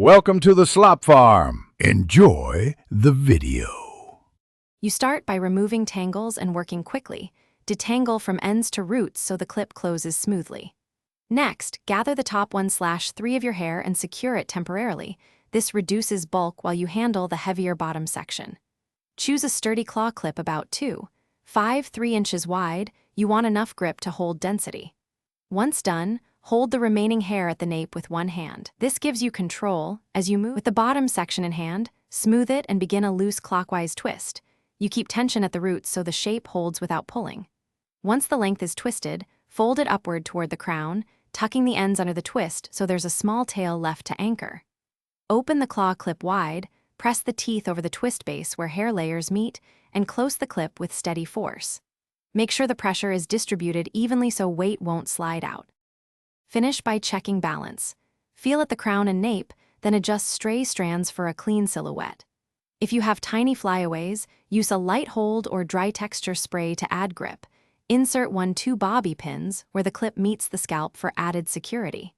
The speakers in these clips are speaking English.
Welcome to the slop farm. Enjoy the video. You start by removing tangles and working quickly. Detangle from ends to roots so the clip closes smoothly. Next, gather the top 1/3 of your hair and secure it temporarily. This reduces bulk while you handle the heavier bottom section. Choose a sturdy claw clip about 2.53 inches wide. You want enough grip to hold density. Once done, hold the remaining hair at the nape with one hand. This gives you control as you move. With the bottom section in hand, smooth it and begin a loose clockwise twist. You keep tension at the roots so the shape holds without pulling. Once the length is twisted, fold it upward toward the crown, tucking the ends under the twist so there's a small tail left to anchor. Open the claw clip wide, press the teeth over the twist base where hair layers meet, and close the clip with steady force. Make sure the pressure is distributed evenly so weight won't slide out. Finish by checking balance. Feel at the crown and nape, then adjust stray strands for a clean silhouette. If you have tiny flyaways, use a light hold or dry texture spray to add grip. Insert 1-2 bobby pins where the clip meets the scalp for added security.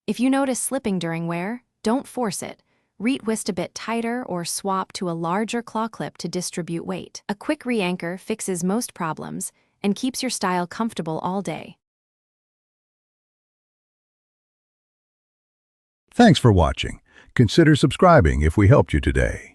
If you notice slipping during wear, don't force it. Retwist a bit tighter or swap to a larger claw clip to distribute weight. A quick re-anchor fixes most problems and keeps your style comfortable all day. Thanks for watching. Consider subscribing if we helped you today.